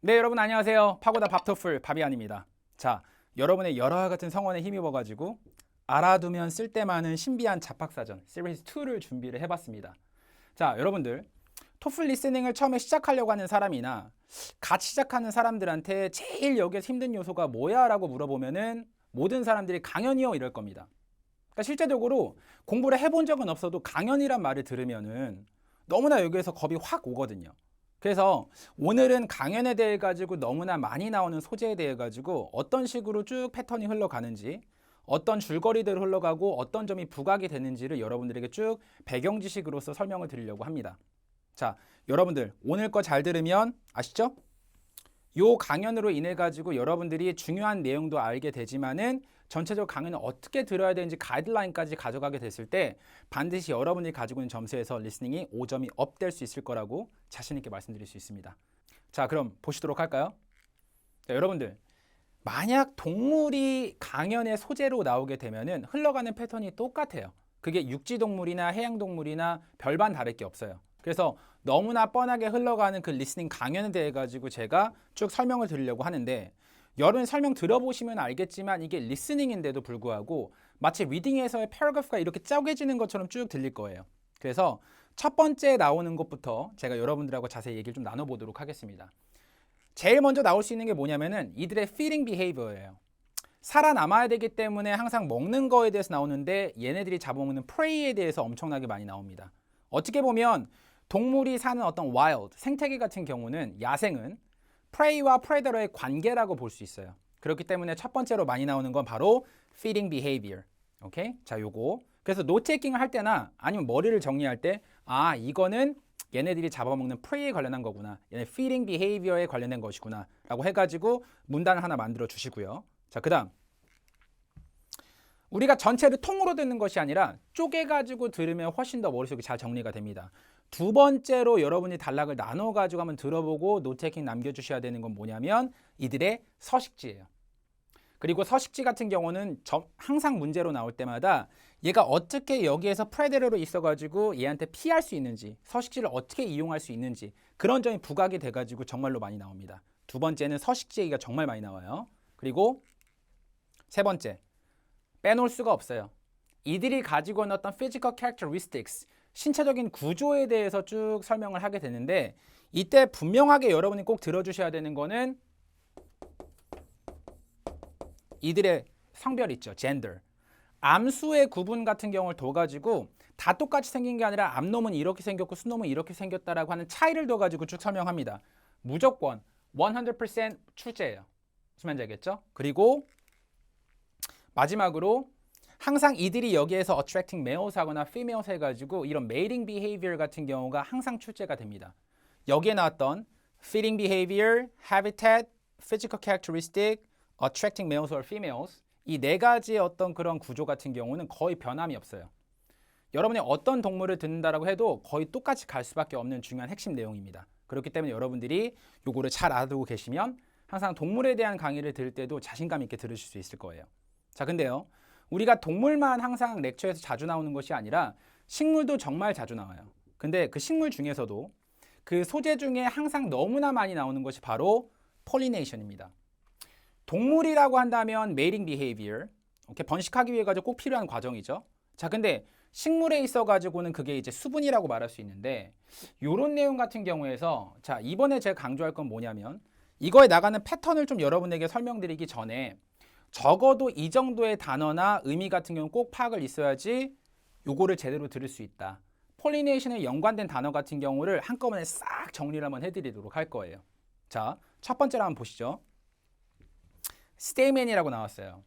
네, 여러분 안녕하세요. 파고다 밥토플 바비안입니다. 자, 여러분의 열화와 같은 성원에 힘입어가지고 알아두면 쓸데많은 신비한 잡학사전 시리즈 2를 준비를 해봤습니다. 자, 여러분들 토플 리스닝을 처음에 시작하려고 하는 사람이나 같이 시작하는 사람들한테 제일 여기에서 힘든 요소가 뭐야? 라고 물어보면은 모든 사람들이 강연이요 이럴 겁니다. 그러니까 실제적으로 공부를 해본 적은 없어도 강연이란 말을 들으면은 너무나 여기에서 겁이 확 오거든요. 그래서 오늘은 강연에 대해 가지고 너무나 많이 나오는 소재에 대해 가지고 어떤 식으로 쭉 패턴이 흘러가는지, 어떤 줄거리대로 흘러가고 어떤 점이 부각이 되는지를 여러분들에게 쭉 배경 지식으로서 설명을 드리려고 합니다. 자, 여러분들 오늘 거 잘 들으면 아시죠? 요 강연으로 인해 가지고 여러분들이 중요한 내용도 알게 되지만은 전체적 강연을 어떻게 들어야 되는지 가이드라인까지 가져가게 됐을 때 반드시 여러분들이 가지고 있는 점수에서 리스닝이 5점이 업될 수 있을 거라고 자신 있게 말씀드릴 수 있습니다. 자, 그럼 보시도록 할까요? 자, 여러분들 만약 동물이 강연의 소재로 나오게 되면은 흘러가는 패턴이 똑같아요. 그게 육지 동물이나 해양 동물이나 별반 다를 게 없어요. 그래서 너무나 뻔하게 흘러가는 그 리스닝 강연에 대해 가지고 제가 쭉 설명을 드리려고 하는데 여러분 설명 들어보시면 알겠지만 이게 리스닝인데도 불구하고 마치 리딩에서의 패러그래프가 이렇게 짜개지는 것처럼 쭉 들릴 거예요. 그래서 첫 번째 나오는 것부터 제가 여러분들하고 자세히 얘기를 좀 나눠보도록 하겠습니다. 제일 먼저 나올 수 있는 게 뭐냐면은 이들의 feeding behavior예요. 살아남아야 되기 때문에 항상 먹는 거에 대해서 나오는데 얘네들이 잡아먹는 prey에 대해서 엄청나게 많이 나옵니다. 어떻게 보면 동물이 사는 어떤 wild, 생태계 같은 경우는 야생은 prey와 predator의 관계라고 볼 수 있어요. 그렇기 때문에 첫 번째로 많이 나오는 건 바로 feeding behavior. 오케이? 자, 요거. 그래서 노트테이킹을 할 때나 아니면 머리를 정리할 때 이거는 얘네들이 잡아먹는 prey에 관련한 거구나. 얘네 feeding behavior에 관련된 것이구나. 라고 해가지고 문단을 하나 만들어 주시고요. 자, 그 다음. 우리가 전체를 통으로 듣는 것이 아니라 쪼개가지고 들으면 훨씬 더 머릿속에 잘 정리가 됩니다. 두 번째로 여러분이 단락을 나눠가지고 한번 들어보고 노트테이킹 남겨주셔야 되는 건 뭐냐면 이들의 서식지예요. 그리고 서식지 같은 경우는 항상 문제로 나올 때마다 얘가 어떻게 여기에서 프레데러로 있어가지고 얘한테 피할 수 있는지, 서식지를 어떻게 이용할 수 있는지 그런 점이 부각이 돼가지고 정말로 많이 나옵니다. 두 번째는 서식지 얘기가 정말 많이 나와요. 그리고 세 번째, 빼놓을 수가 없어요. 이들이 가지고 있는 어떤 physical characteristics, 신체적인 구조에 대해서 쭉 설명을 하게 되는데 이때 분명하게 여러분이 꼭 들어주셔야 되는 거는 이들의 성별 있죠. gender. 암수의 구분 같은 경우를 둬가지고 다 똑같이 생긴 게 아니라 암놈은 이렇게 생겼고 수놈은 이렇게 생겼다라고 하는 차이를 둬가지고 쭉 설명합니다. 무조건 100% 출제예요. 무슨 말인지 알겠죠? 그리고 마지막으로 항상 이들이 여기에서 attracting males 하거나 females 해가지고 이런 mating behavior 같은 경우가 항상 출제가 됩니다. 여기에 나왔던 feeding behavior, habitat, physical characteristic, attracting males or females 이 네 가지의 어떤 그런 구조 같은 경우는 거의 변함이 없어요. 여러분이 어떤 동물을 듣는다라고 해도 거의 똑같이 갈 수밖에 없는 중요한 핵심 내용입니다. 그렇기 때문에 여러분들이 요거를 잘 알아두고 계시면 항상 동물에 대한 강의를 들을 때도 자신감 있게 들으실 수 있을 거예요. 자, 근데요. 우리가 동물만 항상 렉처에서 자주 나오는 것이 아니라 식물도 정말 자주 나와요. 근데 그 식물 중에서도 그 소재 중에 항상 너무나 많이 나오는 것이 바로 폴리네이션입니다. 동물이라고 한다면 mating behavior, 번식하기 위해 가지고 꼭 필요한 과정이죠. 자, 근데 식물에 있어 가지고는 그게 이제 수분이라고 말할 수 있는데 이런 내용 같은 경우에서 자, 이번에 제가 강조할 건 뭐냐면 이거에 나가는 패턴을 좀 여러분에게 설명드리기 전에 적어도 이 정도의 단어나 의미 같은 경우는 꼭 파악을 있어야지 요거를 제대로 들을 수 있다. 폴리네이션에 연관된 단어 같은 경우를 한꺼번에 싹 정리를 한번 해드리도록 할 거예요. 자, 첫 번째로 한번 보시죠. 스테이맨이라고 나왔어요.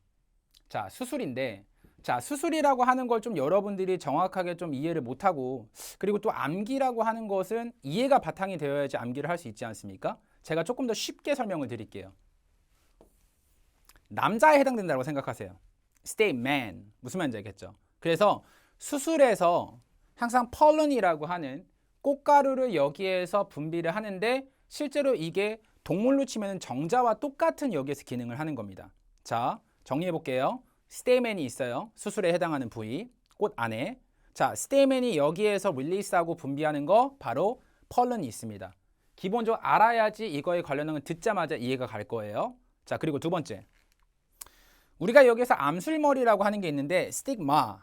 자, 수술인데 자, 수술이라고 하는 걸 좀 여러분들이 정확하게 좀 이해를 못하고 그리고 또 암기라고 하는 것은 이해가 바탕이 되어야지 암기를 할 수 있지 않습니까? 제가 조금 더 쉽게 설명을 드릴게요. 남자에 해당된다고 생각하세요. stay man. 무슨 말인지 알겠죠? 그래서 수술에서 항상 펄런이라고 하는 꽃가루를 여기에서 분비를 하는데 실제로 이게 동물로 치면 정자와 똑같은 여기에서 기능을 하는 겁니다. 자, 정리해 볼게요. 스테이맨이 있어요. 수술에 해당하는 부위, 꽃 안에. 자, 스테이맨이 여기에서 릴리스하고 분비하는 거 바로 펄런이 있습니다. 기본적으로 알아야지 이거에 관련한 건 듣자마자 이해가 갈 거예요. 자, 그리고 두 번째. 우리가 여기서 암술머리라고 하는 게 있는데 스tigma.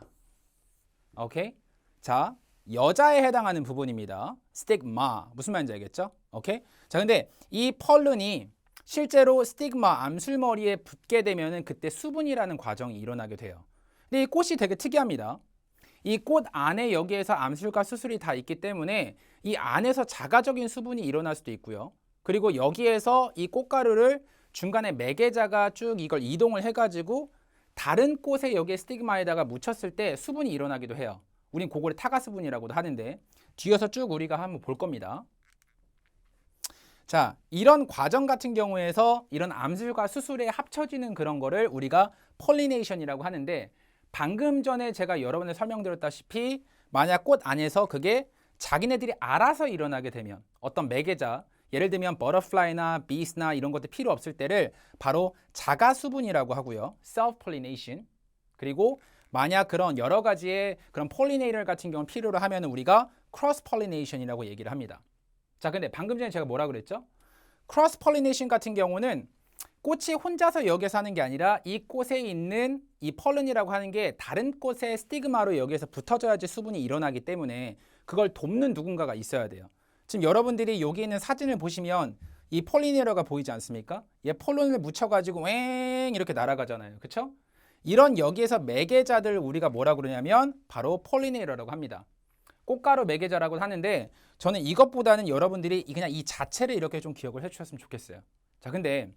오케이? 자, 여자에 해당하는 부분입니다. 스tigma. 무슨 말인지 알겠죠? 오케이? 자, 근데 이 펄른이 실제로 스tigma, 암술머리에 붙게 되면은 그때 수분이라는 과정이 일어나게 돼요. 근데 이 꽃이 되게 특이합니다. 이 꽃 안에 여기에서 암술과 수술이 다 있기 때문에 이 안에서 자가적인 수분이 일어날 수도 있고요. 그리고 여기에서 이 꽃가루를 중간에 매개자가 쭉 이걸 이동을 해가지고 다른 꽃에 여기에 스티그마에다가 묻혔을 때 수분이 일어나기도 해요. 우린 그거를 타가수분이라고도 하는데 뒤에서 쭉 우리가 한번 볼 겁니다. 자, 이런 과정 같은 경우에서 이런 암술과 수술에 합쳐지는 그런 거를 우리가 폴리네이션이라고 하는데 방금 전에 제가 여러분에 설명드렸다시피 만약 꽃 안에서 그게 자기네들이 알아서 일어나게 되면 어떤 매개자, 예를 들면 버터플라이나 비스나 이런 것들 필요 없을 때를 바로 자가수분이라고 하고요. self-pollination. 그리고 만약 그런 여러 가지의 그런 폴리네이터 같은 경우는 필요로 하면 우리가 cross-pollination이라고 얘기를 합니다. 자, 근데 방금 전에 제가 뭐라 그랬죠? cross-pollination 같은 경우는 꽃이 혼자서 여기서 하는 게 아니라 이 꽃에 있는 이 펄른이라고 하는 게 다른 꽃의 스티그마로 여기에서 붙어져야지 수분이 일어나기 때문에 그걸 돕는 누군가가 있어야 돼요. 지금 여러분들이 여기 있는 사진을 보시면 이 폴리네이터가 보이지 않습니까? 얘 폴른을 묻혀가지고 왱 이렇게 날아가잖아요. 그렇죠? 이런 여기에서 매개자들 우리가 뭐라 그러냐면 바로 폴리네이터라고 합니다. 꽃가루 매개자라고 하는데 저는 이것보다는 여러분들이 그냥 이 자체를 이렇게 좀 기억을 해주셨으면 좋겠어요. 자, 근데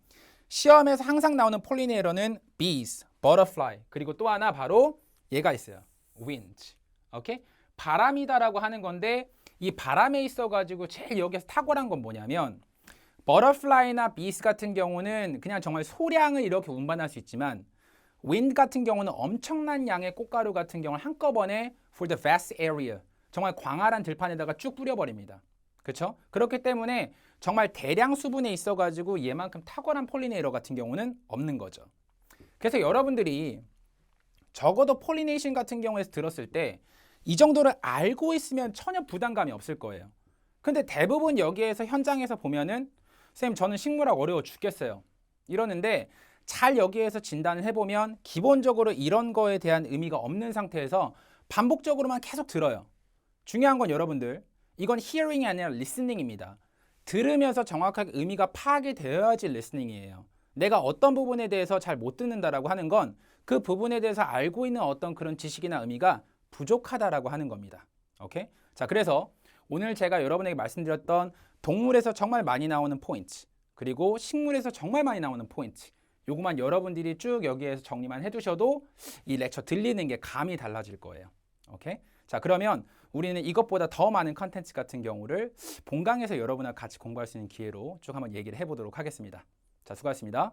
시험에서 항상 나오는 폴리네이터는 bees, butterfly, 그리고 또 하나 바로 얘가 있어요. wind. 오케이? 바람이다라고 하는 건데 이 바람에 있어가지고 제일 여기서 탁월한 건 뭐냐면 butterfly나 bees 같은 경우는 그냥 정말 소량을 이렇게 운반할 수 있지만 wind 같은 경우는 엄청난 양의 꽃가루 같은 경우를 한꺼번에 for the vast area 정말 광활한 들판에다가 쭉 뿌려버립니다. 그렇죠? 그렇기 때문에 정말 대량 수분에 있어가지고 얘만큼 탁월한 폴리네이터 같은 경우는 없는 거죠. 그래서 여러분들이 적어도 폴리네이션 같은 경우에서 들었을 때 이 정도를 알고 있으면 전혀 부담감이 없을 거예요. 근데 대부분 여기에서 현장에서 보면은 선생님 저는 식물학 어려워 죽겠어요. 이러는데 잘 여기에서 진단을 해보면 기본적으로 이런 거에 대한 의미가 없는 상태에서 반복적으로만 계속 들어요. 중요한 건 여러분들 이건 hearing이 아니라 listening입니다. 들으면서 정확하게 의미가 파악이 되어야지 listening이에요. 내가 어떤 부분에 대해서 잘 못 듣는다라고 하는 건 그 부분에 대해서 알고 있는 어떤 그런 지식이나 의미가 부족하다라고 하는 겁니다. 오케이? 자, 그래서 오늘 제가 여러분에게 말씀드렸던 동물에서 정말 많이 나오는 포인트 그리고 식물에서 정말 많이 나오는 포인트 요거만 여러분들이 쭉 여기에서 정리만 해두셔도 이 렉처 들리는 게 감이 달라질 거예요. 오케이? 자, 그러면 우리는 이것보다 더 많은 컨텐츠 같은 경우를 본강에서 여러분과 같이 공부할 수 있는 기회로 쭉 한번 얘기를 해보도록 하겠습니다. 자, 수고하셨습니다.